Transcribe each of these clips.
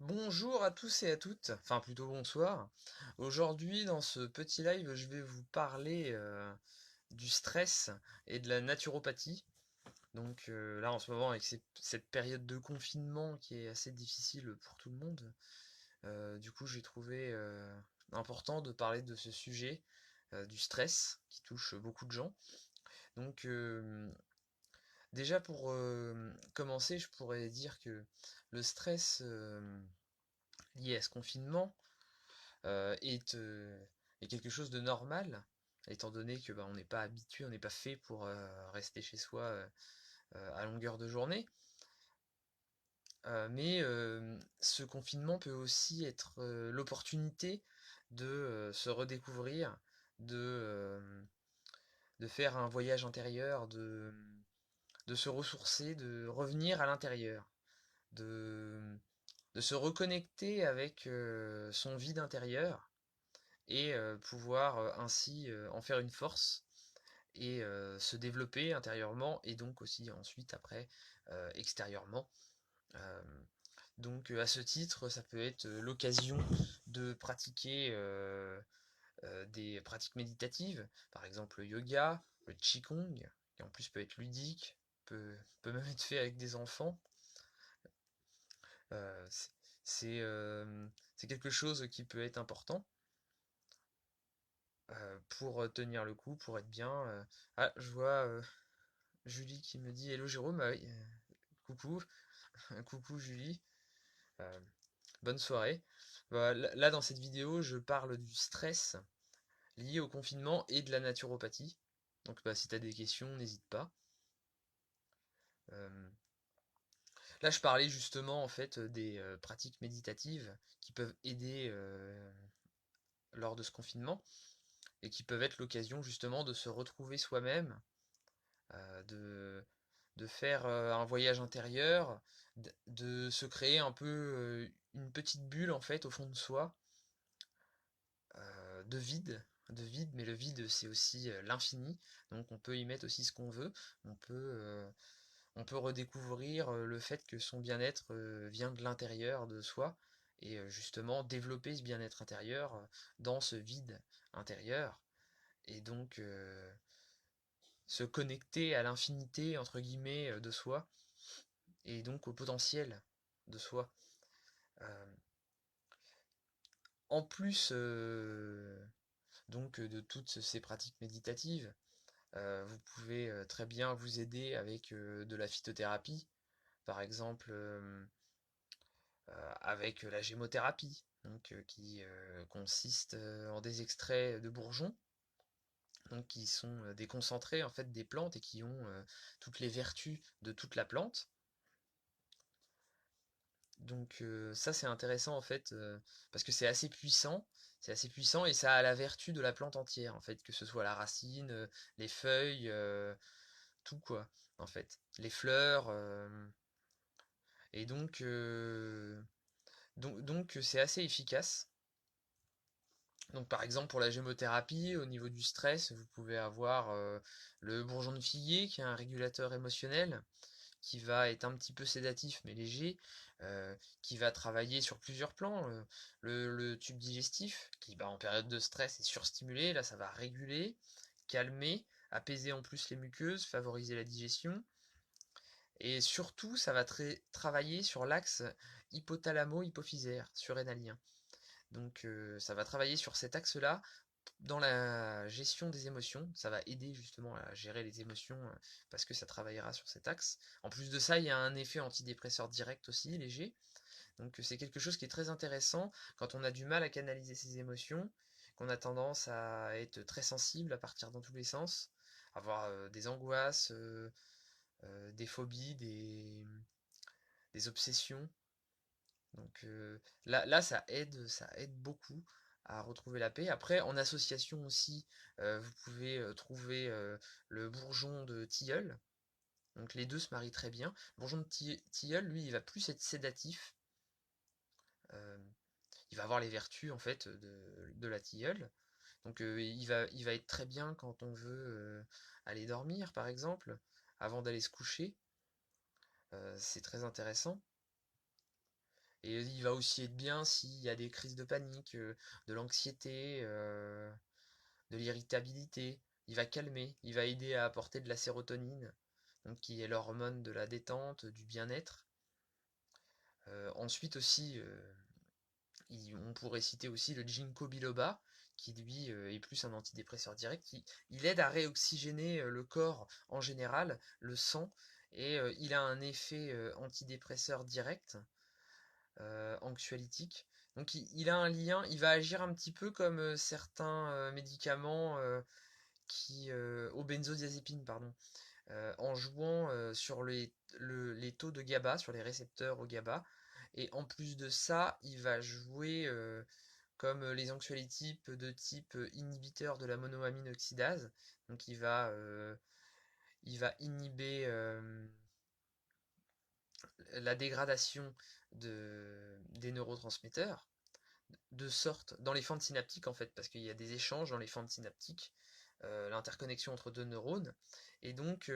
Bonjour à tous et à toutes, enfin plutôt bonsoir. Aujourd'hui, dans ce petit live, je vais vous parler du stress et de la naturopathie. Donc là, en ce moment, avec cette période de confinement qui est assez difficile pour tout le monde, du coup, j'ai trouvé important de parler de ce sujet du stress qui touche beaucoup de gens. Donc déjà pour commencer, je pourrais dire que le stress lié à ce confinement est quelque chose de normal, étant donné que on n'est pas habitué, on n'est pas fait pour rester chez soi à longueur de journée. Mais ce confinement peut aussi être l'opportunité de se redécouvrir, de, euh, de faire un voyage intérieur, de se ressourcer, de revenir à l'intérieur, de, de se reconnecter avec son vide intérieur et pouvoir ainsi en faire une force et se développer intérieurement et donc aussi ensuite après extérieurement. Euh, donc à ce titre, ça peut être l'occasion de pratiquer des pratiques méditatives, par exemple le yoga, le qigong, qui en plus peut être ludique, peut même être fait avec des enfants. Euh, c'est c'est, euh, c'est quelque chose qui peut être important pour tenir le coup, pour être bien. Ah, je vois Julie qui me dit Hello Jérôme, ah oui, coucou, coucou Julie, euh, bonne soirée. Bah, là, dans cette vidéo, je parle du stress lié au confinement et de la naturopathie. Donc bah, si tu as des questions, n'hésite pas. Euh, Là, je parlais justement en fait des pratiques méditatives qui peuvent aider lors de ce confinement et qui peuvent être l'occasion justement de se retrouver soi-même, de faire un voyage intérieur, de se créer un peu une petite bulle en fait au fond de soi, de vide, mais le vide c'est aussi l'infini, donc on peut y mettre aussi ce qu'on veut, on peut, euh, on peut redécouvrir le fait que son bien-être vient de l'intérieur de soi, et justement développer ce bien-être intérieur dans ce vide intérieur, et donc se connecter à l'infinité entre guillemets de soi, et donc au potentiel de soi. Euh, En plus de toutes ces pratiques méditatives, vous pouvez très bien vous aider avec de la phytothérapie, par exemple avec la gémothérapie, donc, qui consiste en des extraits de bourgeons, donc qui sont des concentrés en fait des plantes et qui ont toutes les vertus de toute la plante. Donc ça c'est intéressant en fait parce que c'est assez puissant et ça a la vertu de la plante entière en fait, que ce soit la racine, les feuilles, tout quoi en fait, les fleurs et donc c'est assez efficace. Donc par exemple pour la gémothérapie, au niveau du stress, vous pouvez avoir le bourgeon de figuier qui est un régulateur émotionnel, qui va être un petit peu sédatif mais léger, qui va travailler sur plusieurs plans. Le tube digestif, qui en période de stress est surstimulé, là ça va réguler, calmer, apaiser en plus les muqueuses, favoriser la digestion. Et surtout, ça va travailler sur l'axe hypothalamo-hypophysaire, surrénalien. Donc ça va travailler sur cet axe-là dans la gestion des émotions. Ça va aider justement à gérer les émotions parce que ça travaillera sur cet axe. En plus de ça, il y a un effet antidépresseur direct aussi, léger. Donc c'est quelque chose qui est très intéressant quand on a du mal à canaliser ses émotions, qu'on a tendance à être très sensible, à partir dans tous les sens, avoir des angoisses, des phobies, des obsessions. Donc là, ça aide beaucoup à retrouver la paix. Après, en association aussi, vous pouvez trouver le bourgeon de tilleul. Donc les deux se marient très bien. Le bourgeon de tilleul, lui, il va plus être sédatif. euh, il va avoir les vertus en fait de la tilleule. Donc il va être très bien quand on veut aller dormir, par exemple, avant d'aller se coucher. C'est très intéressant. Et il va aussi être bien s'il y a des crises de panique, de l'anxiété, de l'irritabilité. Il va calmer, il va aider à apporter de la sérotonine, donc qui est l'hormone de la détente, du bien-être. Ensuite aussi, on pourrait citer aussi le ginkgo biloba, qui lui est plus un antidépresseur direct. Il aide à réoxygéner le corps en général, le sang, et il a un effet antidépresseur direct, anxiolytique. Donc il a un lien, il va agir un petit peu comme certains médicaments aux benzodiazépines, pardon, en jouant sur les taux de GABA, sur les récepteurs au GABA. Et en plus de ça, il va jouer comme les anxiolytiques de type inhibiteur de la monoamine oxydase. Donc il va inhiber la dégradation des neurotransmetteurs, de sorte, dans les fentes synaptiques en fait, parce qu'il y a des échanges dans les fentes synaptiques, l'interconnexion entre deux neurones, et donc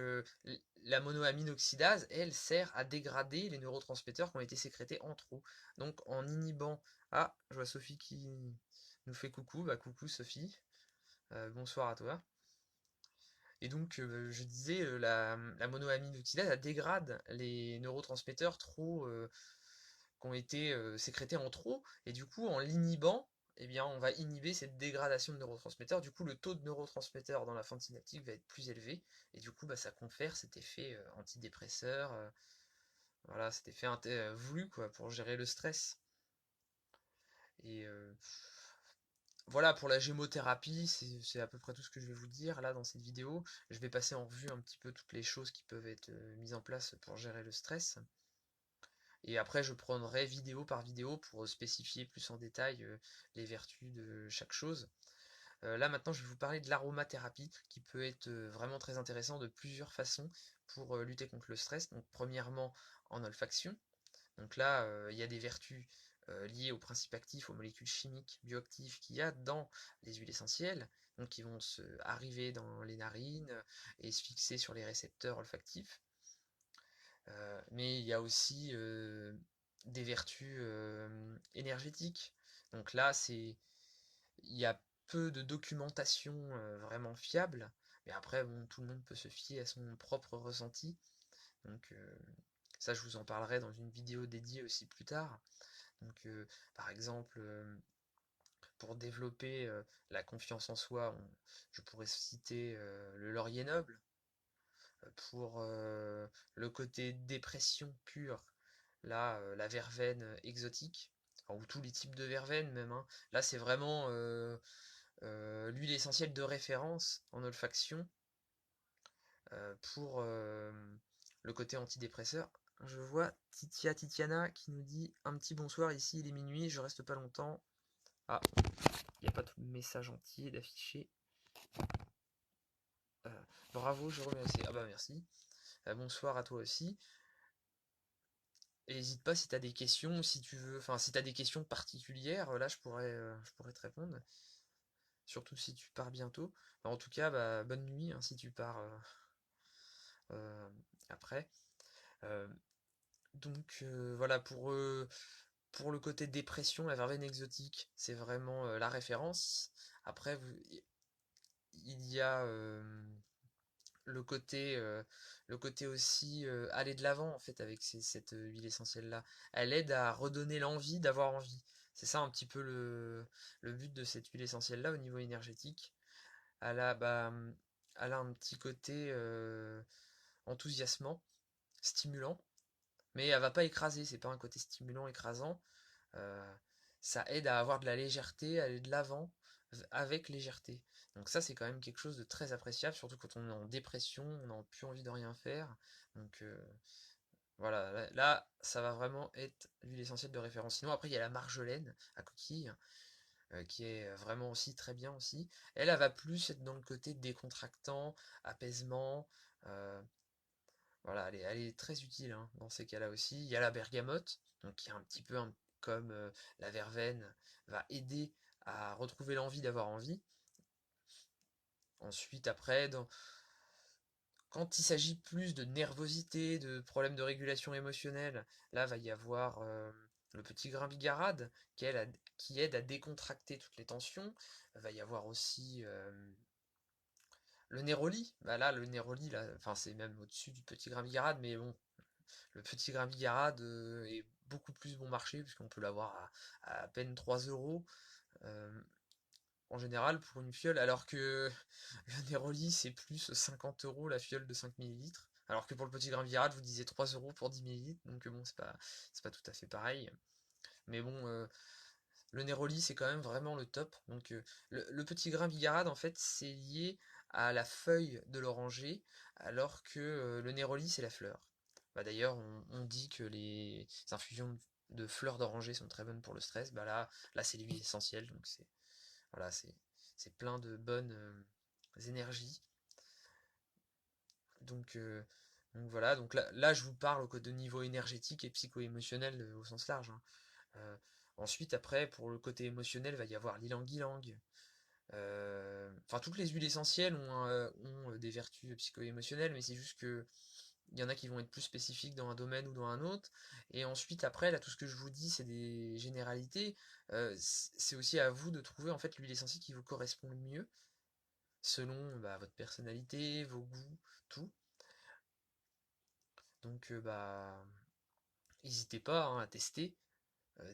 la monoamine oxydase, elle, sert à dégrader les neurotransmetteurs qui ont été sécrétés en trop. Donc en inhibant... Ah, je vois Sophie qui nous fait coucou, bah coucou Sophie, bonsoir à toi. Et donc, je disais, la monoamine oxydase, elle dégrade les neurotransmetteurs qui ont été sécrétés en trop, et du coup, en l'inhibant, eh bien, on va inhiber cette dégradation de neurotransmetteurs. Du coup, le taux de neurotransmetteurs dans la fente synaptique va être plus élevé, et du coup, bah, ça confère cet effet antidépresseur, voilà, cet effet voulu quoi, pour gérer le stress. Et voilà, pour la gémothérapie, c'est à peu près tout ce que je vais vous dire là dans cette vidéo. Je vais passer en revue un petit peu toutes les choses qui peuvent être mises en place pour gérer le stress. Et après, je prendrai vidéo par vidéo pour spécifier plus en détail les vertus de chaque chose. Là maintenant, je vais vous parler de l'aromathérapie qui peut être vraiment très intéressant de plusieurs façons pour lutter contre le stress. Donc premièrement, en olfaction. Donc là, il y a des vertus liées aux principes actifs, aux molécules chimiques, bioactives qu'il y a dans les huiles essentielles, donc qui vont arriver dans les narines et se fixer sur les récepteurs olfactifs. Mais il y a aussi des vertus énergétiques. Donc là, il y a peu de documentation vraiment fiable, mais après, bon, tout le monde peut se fier à son propre ressenti. Donc ça, je vous en parlerai dans une vidéo dédiée aussi plus tard. Donc, par exemple, pour développer la confiance en soi, je pourrais citer le laurier noble. Pour le côté dépression pure, là, la verveine exotique, enfin, ou tous les types de verveine même, hein. Là, c'est vraiment l'huile essentielle de référence en olfaction pour le côté antidépresseur. Je vois Titiana qui nous dit un petit bonsoir, ici il est minuit, je reste pas longtemps. Ah, il n'y a pas tout le message entier d'afficher. Bravo, je remercie. Ah bah merci. Bonsoir à toi aussi. Et n'hésite pas si tu as des questions, si tu veux, enfin si tu as des questions particulières, là je pourrais te répondre. Surtout si tu pars bientôt. En tout cas, bah, bonne nuit hein, si tu pars euh, après. Euh, donc voilà, pour le côté dépression, la verveine exotique, c'est vraiment la référence. Après, il y a le côté aussi aller de l'avant en fait avec cette huile essentielle là. Elle aide à redonner l'envie d'avoir envie. C'est ça un petit peu le but de cette huile essentielle là au niveau énergétique. Bah, elle a un petit côté enthousiasmant, stimulant, mais elle va pas écraser, c'est pas un côté stimulant, écrasant. Euh, Ça aide à avoir de la légèreté, à aller de l'avant avec légèreté. Donc ça, c'est quand même quelque chose de très appréciable, surtout quand on est en dépression, on n'a plus envie de rien faire. Donc voilà, là, ça va vraiment être l'huile essentielle de référence. Sinon, après, il y a la marjolaine à coquille, qui est vraiment aussi très bien aussi. Elle va plus être dans le côté décontractant, apaisement. euh, voilà, elle est très utile hein, dans ces cas-là aussi. Il y a la bergamote, donc qui est un petit peu comme la verveine, va aider à retrouver l'envie d'avoir envie. Ensuite, après, quand il s'agit plus de nervosité, de problèmes de régulation émotionnelle, là va y avoir le petit grain bigarade qui aide à décontracter toutes les tensions. Il va y avoir aussi le néroli. Bah là, le néroli, là, enfin c'est même au-dessus du petit grain bigarade, mais bon, le petit grain bigarade est beaucoup plus bon marché, puisqu'on peut l'avoir à peine 3 euros euh, en général pour une fiole, alors que le néroli c'est plus 50 euros la fiole de 5 millilitres. Alors que pour le petit grain bigarade, vous disiez 3 euros pour 10 millilitres, donc bon, c'est pas tout à fait pareil. Mais bon, le néroli c'est quand même vraiment le top. Donc le petit grain bigarade en fait c'est lié à la feuille de l'oranger, alors que le néroli c'est la fleur. Bah, d'ailleurs on dit que les infusions de fleurs d'oranger sont très bonnes pour le stress. Bah là c'est l'huile essentielle, donc c'est voilà, c'est plein de bonnes énergies. Donc, euh, donc voilà, donc là je vous parle de niveau énergétique et psycho-émotionnel au sens large, hein. Euh, Ensuite, après, pour le côté émotionnel, il va y avoir l'ilang-ilang. Enfin, toutes les huiles essentielles ont des vertus psycho-émotionnelles, mais c'est juste que il y en a qui vont être plus spécifiques dans un domaine ou dans un autre. Et ensuite, après, là, tout ce que je vous dis, c'est des généralités. C'est aussi à vous de trouver en fait l'huile essentielle qui vous correspond le mieux, selon bah, votre personnalité, vos goûts, tout. Donc, bah, n'hésitez pas hein, à tester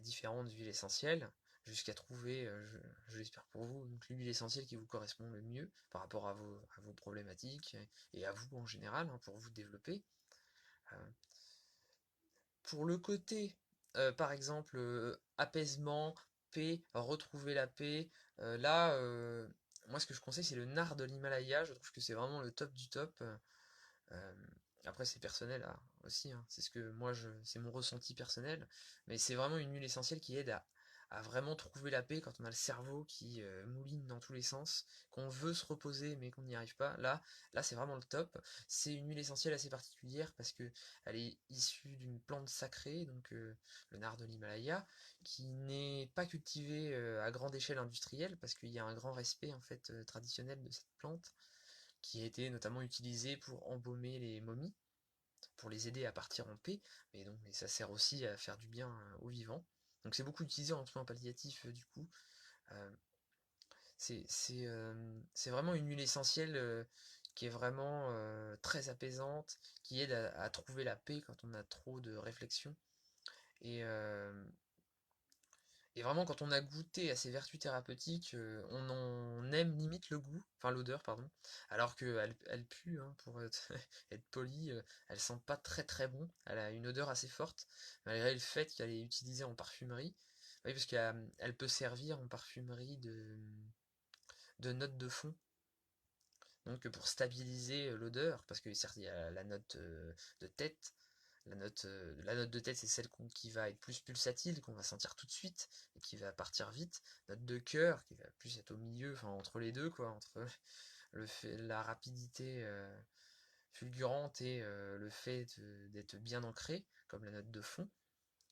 différentes huiles essentielles jusqu'à trouver, je l'espère pour vous, donc l'huile essentielle qui vous correspond le mieux par rapport à vos problématiques et à vous en général hein, pour vous développer. Euh, pour le côté, par exemple, apaisement, paix, retrouver la paix, là, moi ce que je conseille c'est le nard de l'Himalaya, je trouve que c'est vraiment le top du top. Euh, Après, c'est personnel aussi, hein. C'est ce que c'est mon ressenti personnel, mais c'est vraiment une huile essentielle qui aide à vraiment trouver la paix quand on a le cerveau qui mouline dans tous les sens, qu'on veut se reposer mais qu'on n'y arrive pas. Là, c'est vraiment le top. C'est une huile essentielle assez particulière parce que elle est issue d'une plante sacrée, donc le nard de l'Himalaya, qui n'est pas cultivée à grande échelle industrielle parce qu'il y a un grand respect en fait traditionnel de cette plante qui a été notamment utilisé pour embaumer les momies, pour les aider à partir en paix, mais ça sert aussi à faire du bien aux vivants. Donc c'est beaucoup utilisé en soins palliatifs du coup. Euh, c'est vraiment une huile essentielle qui est vraiment très apaisante, qui aide à trouver la paix quand on a trop de réflexion. Et, Et vraiment, quand on a goûté à ces vertus thérapeutiques, on en aime limite le goût, enfin l'odeur, pardon, alors qu'elle pue, hein, pour être, être poli, elle sent pas très très bon, elle a une odeur assez forte, malgré le fait qu'elle est utilisée en parfumerie. Oui, parce qu'elle peut servir en parfumerie de note de fond, donc pour stabiliser l'odeur, parce que certes il y a la note de tête, la note de tête, c'est celle qui va être plus pulsatile, qu'on va sentir tout de suite, et qui va partir vite. Note de cœur, qui va plus être au milieu, enfin entre les deux, quoi, entre la rapidité fulgurante et le fait d'être bien ancré, comme la note de fond,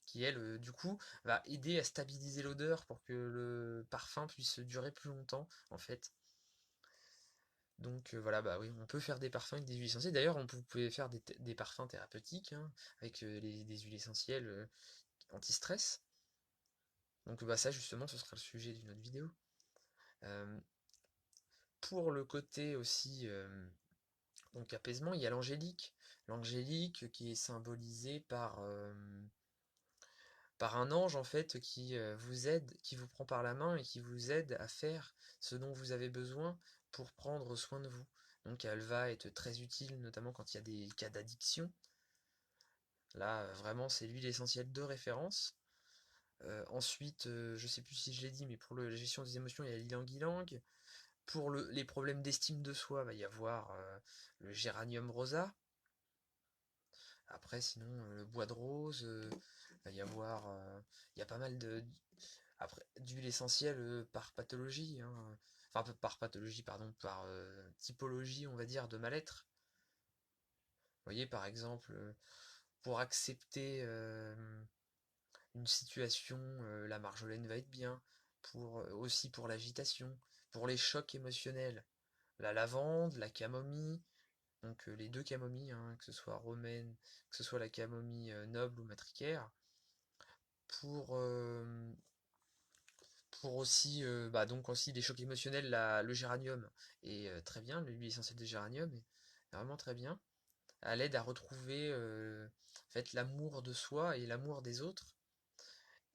qui elle, du coup, va aider à stabiliser l'odeur pour que le parfum puisse durer plus longtemps, en fait. Donc voilà, bah oui, on peut faire des parfums avec des huiles essentielles. D'ailleurs, vous pouvez faire des parfums thérapeutiques hein, avec des huiles essentielles anti-stress. Donc bah ça justement, ce sera le sujet d'une autre vidéo. Euh, pour le côté aussi donc apaisement, il y a l'angélique. L'angélique qui est symbolisée par un ange en fait qui vous aide, qui vous prend par la main et qui vous aide à faire ce dont vous avez besoin pour prendre soin de vous. Donc elle va être très utile notamment quand il y a des cas d'addiction. Là vraiment c'est l'huile essentielle de référence. Ensuite, je sais plus si je l'ai dit, mais pour la gestion des émotions, il y a l'ilang-ilang. Pour les problèmes d'estime de soi, il va y avoir le géranium rosa. Après, sinon, le bois de rose, il va y avoir. Il y a pas mal après, d'huile essentielle par pathologie, hein. Enfin, par pathologie, pardon, par typologie, on va dire, de mal-être. Vous voyez, par exemple, pour accepter une situation, la marjolaine va être bien. Aussi pour l'agitation, pour les chocs émotionnels, la lavande, la camomille, donc les deux camomilles, hein, que ce soit romaine, que ce soit la camomille noble ou matricaire. Pour, pour aussi, donc aussi des chocs émotionnels, le géranium est très bien, l'huile essentielle de géranium est vraiment très bien. Elle aide à retrouver en fait, l'amour de soi et l'amour des autres.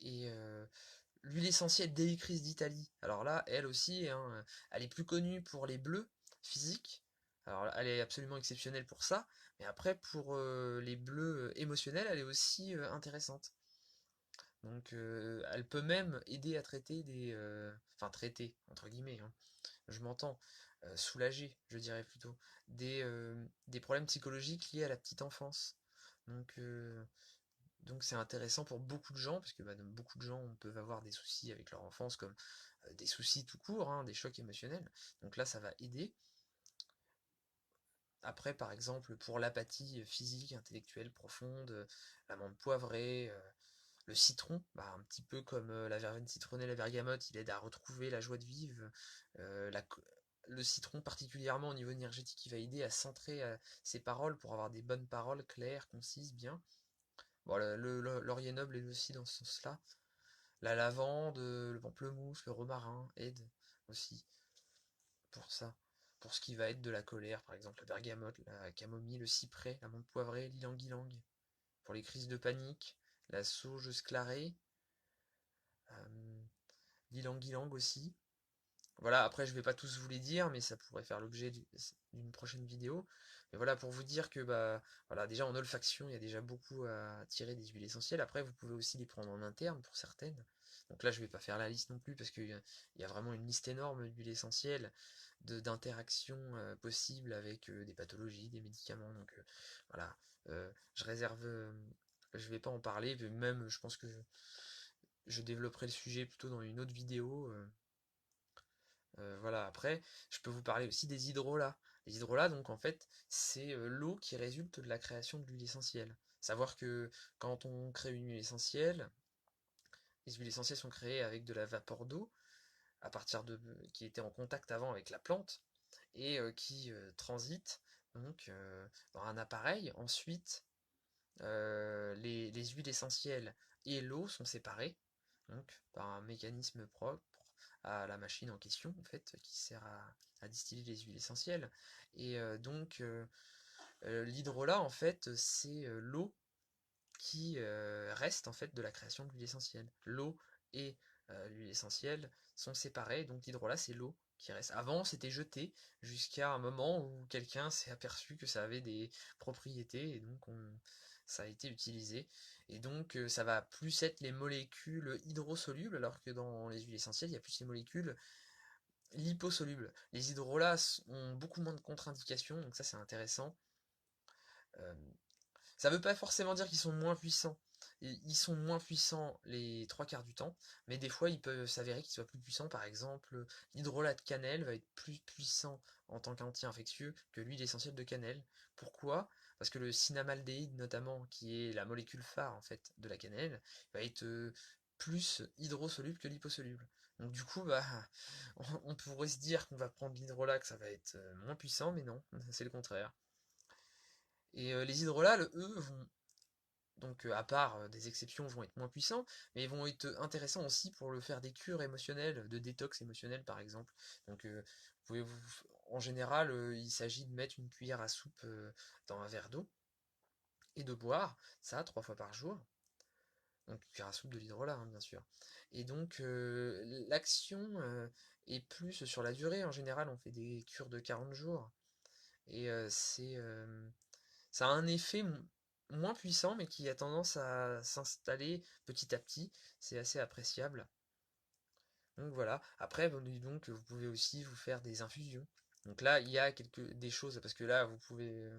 Et l'huile essentielle d'hélicris d'Italie, alors là, elle aussi, hein, elle est plus connue pour les bleus physiques. Alors elle est absolument exceptionnelle pour ça, mais après pour les bleus émotionnels, elle est aussi intéressante. Donc elle peut même aider à traiter enfin traiter, entre guillemets, hein, je m'entends, soulager, je dirais plutôt, des problèmes psychologiques liés à la petite enfance. Donc euh, donc c'est intéressant pour beaucoup de gens, parce que beaucoup de gens peuvent avoir des soucis avec leur enfance, comme des soucis tout court, hein, des chocs émotionnels. Donc là, ça va aider. Après, par exemple, pour l'apathie physique, intellectuelle profonde, l'amande poivrée, le citron, un petit peu comme la verveine citronnée, la bergamote, il aide à retrouver la joie de vivre. Euh, la co- le citron, particulièrement au niveau énergétique, il va aider à centrer ses paroles pour avoir des bonnes paroles claires, concises, bien. Bon, le laurier noble est aussi dans ce sens-là. La lavande, le pamplemousse, le romarin aident aussi pour ça. Pour ce qui va être de la colère, par exemple, la bergamote, la camomille, le cyprès, la menthe poivrée, l'ilang-ilang. Pour les crises de panique, la sauge sclarée, euh, l'ilang-ilang aussi. Voilà, après je vais pas tous vous les dire, mais ça pourrait faire l'objet d'une prochaine vidéo. Mais voilà, pour vous dire que voilà, déjà en olfaction, il y a déjà beaucoup à tirer des huiles essentielles. Après, vous pouvez aussi les prendre en interne pour certaines. Donc là, je vais pas faire la liste non plus parce qu'il y a vraiment une liste énorme d'huiles essentielles, d'interactions possibles avec des pathologies, des médicaments. Donc voilà, je réserve, je vais pas en parler. Même, je pense que je développerai le sujet plutôt dans une autre vidéo. Voilà, après, je peux vous parler aussi des hydrolats. Les hydrolats, donc en fait, c'est l'eau qui résulte de la création de l'huile essentielle. Savoir que quand on crée une huile essentielle, les huiles essentielles sont créées avec de la vapeur d'eau, à partir qui était en contact avant avec la plante, et qui transite donc dans un appareil. Ensuite, les huiles essentielles et l'eau sont séparées, donc par un mécanisme propre à la machine en question, en fait, qui sert à distiller les huiles essentielles. Et l'hydrolat, en fait, c'est l'eau qui reste en fait de la création de l'huile essentielle. L'eau et l'huile essentielle sont séparées, donc l'hydrolat c'est l'eau qui reste. Avant c'était jeté jusqu'à un moment où quelqu'un s'est aperçu que ça avait des propriétés et donc ça a été utilisé. Et donc ça va plus être les molécules hydrosolubles alors que dans les huiles essentielles il y a plus les molécules liposolubles. Les hydrolats ont beaucoup moins de contre-indications, donc ça c'est intéressant. Euh, Ça veut pas forcément dire qu'ils sont moins puissants. Ils sont moins puissants les trois quarts du temps, mais des fois il peut s'avérer qu'ils soient plus puissants. Par exemple, l'hydrolat de cannelle va être plus puissant en tant qu'anti-infectieux que l'huile essentielle de cannelle. Pourquoi? Parce que le cinnamaldéhyde notamment, qui est la molécule phare en fait de la cannelle, va être plus hydrosoluble que liposoluble. Donc du coup, on pourrait se dire qu'on va prendre l'hydrolat, que ça va être moins puissant, mais non, c'est le contraire. Et les hydrolats, eux, vont donc à part des exceptions, vont être moins puissants, mais ils vont être intéressants aussi pour le faire des cures émotionnelles, de détox émotionnel par exemple. Donc en général, il s'agit de mettre une cuillère à soupe dans un verre d'eau et de boire ça 3 fois par jour. Donc une cuillère à soupe de l'hydrolat, hein, bien sûr. Et donc l'action est plus sur la durée. En général, on fait des cures de 40 jours. Et ça a un effet moins puissant, mais qui a tendance à s'installer petit à petit. C'est assez appréciable. Donc voilà. Après, donc, vous pouvez aussi vous faire des infusions. Donc là, il y a des choses, parce que là, vous pouvez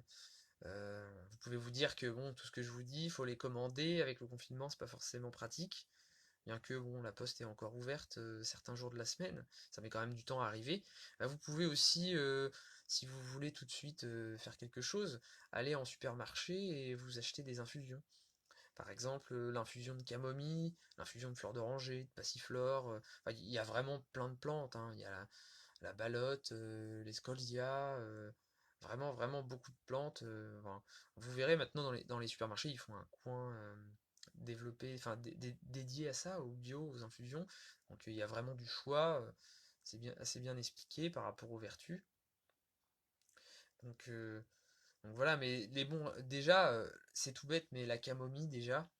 vous dire que bon, tout ce que je vous dis, il faut les commander. Avec le confinement, c'est pas forcément pratique. Bien que bon, la poste est encore ouverte certains jours de la semaine, ça met quand même du temps à arriver. Vous pouvez aussi, si vous voulez tout de suite faire quelque chose, aller en supermarché et vous acheter des infusions. Par exemple, l'infusion de camomille, l'infusion de fleurs d'oranger, de passiflore. Enfin, il y a vraiment plein de plantes, hein. Il y a la balotte, les scolzia, vraiment, vraiment beaucoup de plantes. Enfin, vous verrez maintenant dans les supermarchés, ils font un coin développé, enfin dédié à ça, au bio, aux infusions. Donc il y a vraiment du choix, c'est bien, assez bien expliqué par rapport aux vertus. Donc, euh, donc voilà, mais les bons, déjà, c'est tout bête, mais la camomille déjà,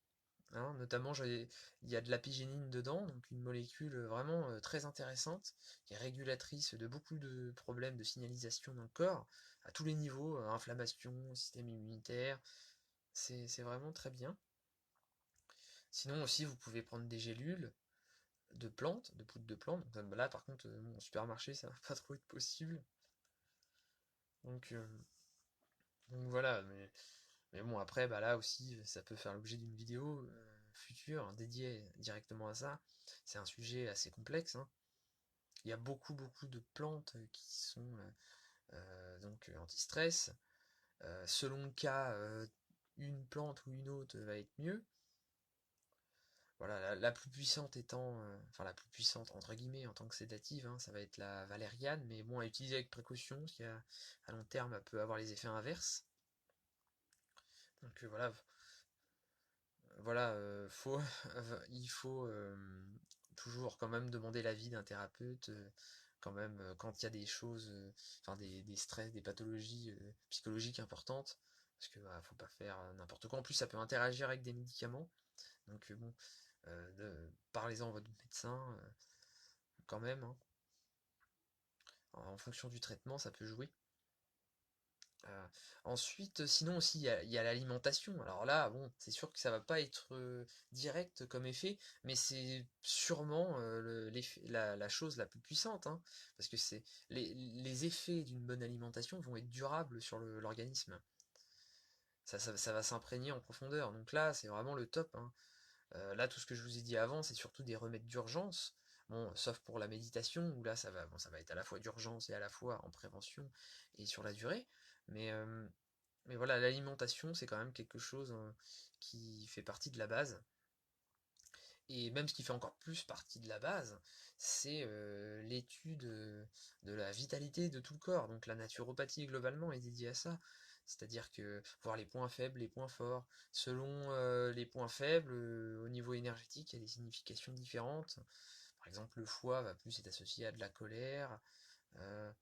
hein, notamment il y a de l'apigénine dedans, donc une molécule vraiment très intéressante, qui est régulatrice de beaucoup de problèmes de signalisation dans le corps, à tous les niveaux, inflammation, système immunitaire, c'est vraiment très bien. Sinon aussi, vous pouvez prendre des gélules de plantes, de poudre de plantes. Donc, là, par contre, au supermarché, ça va pas trop être possible. Donc, euh, donc voilà, mais bon, après, bah là aussi, ça peut faire l'objet d'une vidéo future hein, dédiée directement à ça. C'est un sujet assez complexe, hein. Il y a beaucoup de plantes qui sont donc anti-stress. Selon le cas, une plante ou une autre va être mieux. Voilà, la plus puissante étant, enfin la plus puissante entre guillemets en tant que sédative, hein, ça va être la valériane, mais bon, à utiliser avec précaution, parce qu'à à long terme, elle peut avoir les effets inverses. Donc voilà, voilà, il faut toujours quand même demander l'avis d'un thérapeute, quand même quand il y a des choses, enfin des stress, des pathologies psychologiques importantes, parce que bah, faut pas faire n'importe quoi. En plus, ça peut interagir avec des médicaments, donc bon, parlez-en à votre médecin quand même, hein. En fonction du traitement, ça peut jouer. Euh, Ensuite, sinon aussi, il y a l'alimentation. Alors là, bon, c'est sûr que ça va pas être direct comme effet, mais c'est sûrement la chose la plus puissante, hein, parce que c'est les effets d'une bonne alimentation vont être durables sur l'organisme. Ça va s'imprégner en profondeur. Donc là, c'est vraiment le top, hein. Là, tout ce que je vous ai dit avant, c'est surtout des remèdes d'urgence. Bon, sauf pour la méditation, où là, bon, ça va être à la fois d'urgence et à la fois en prévention et sur la durée. Mais, euh, mais voilà, l'alimentation, c'est quand même quelque chose qui fait partie de la base. Et même ce qui fait encore plus partie de la base, c'est l'étude de la vitalité de tout le corps. Donc la naturopathie globalement est dédiée à ça. C'est-à-dire que voir les points faibles, les points forts. Selon les points faibles, au niveau énergétique, il y a des significations différentes. Par exemple, le foie va plus être associé à de la colère. euh,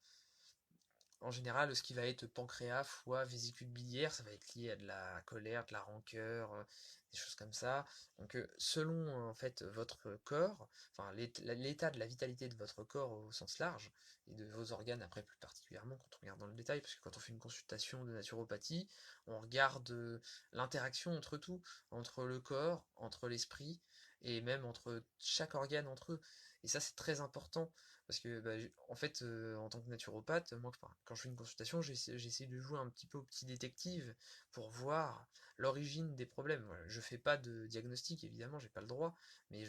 En général, ce qui va être pancréas, foie, vésicule biliaire, ça va être lié à de la colère, de la rancœur, des choses comme ça. Donc, selon en fait votre corps, enfin l'état de la vitalité de votre corps au sens large et de vos organes après plus particulièrement quand on regarde dans le détail, parce que quand on fait une consultation de naturopathie, on regarde l'interaction entre tout, entre le corps, entre l'esprit et même entre chaque organe entre eux. Et ça, c'est très important parce que, bah, en fait, en tant que naturopathe, moi, quand je fais une consultation, j'essaie de jouer un petit peu au petit détective pour voir l'origine des problèmes. Voilà, je fais pas de diagnostic, évidemment, j'ai pas le droit, mais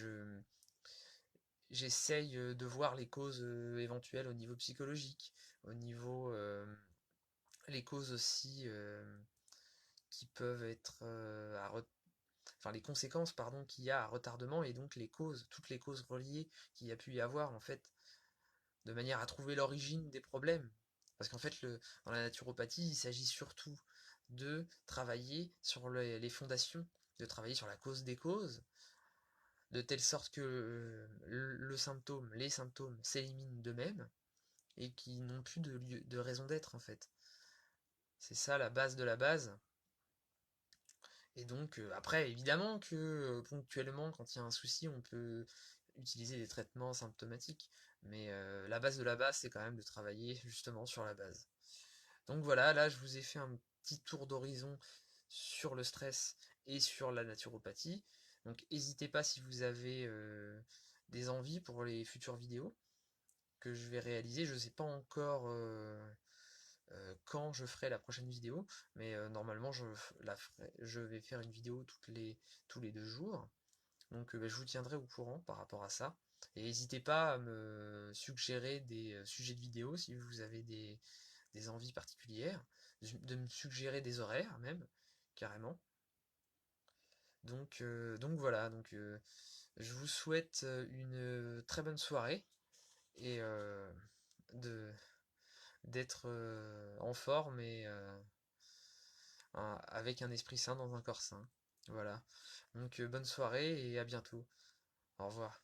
j'essaye de voir les causes éventuelles au niveau psychologique, au niveau les causes aussi qui peuvent être enfin les conséquences pardon qu'il y a à retardement et donc les causes, toutes les causes reliées qu'il y a pu y avoir en fait de manière à trouver l'origine des problèmes. Parce qu'en fait, dans la naturopathie, il s'agit surtout de travailler sur les fondations, de travailler sur la cause des causes, de telle sorte que le symptôme, les symptômes s'éliminent d'eux-mêmes et qui n'ont plus de raison d'être en fait. C'est ça la base de la base. Et donc, après, évidemment que ponctuellement, quand il y a un souci, on peut utiliser des traitements symptomatiques. Mais la base de la base, c'est quand même de travailler justement sur la base. Donc voilà, là, je vous ai fait un petit tour d'horizon sur le stress et sur la naturopathie. Donc n'hésitez pas si vous avez des envies pour les futures vidéos que je vais réaliser. Je ne sais pas encore quand je ferai la prochaine vidéo, mais normalement je vais faire une vidéo tous les 2 jours. Donc bah, je vous tiendrai au courant par rapport à ça. Et n'hésitez pas à me suggérer des sujets de vidéo si vous avez des envies particulières, de me suggérer des horaires même, carrément. Donc voilà, je vous souhaite une très bonne soirée et de d'être en forme et avec un esprit sain dans un corps sain. Voilà. Donc bonne soirée et à bientôt. Au revoir.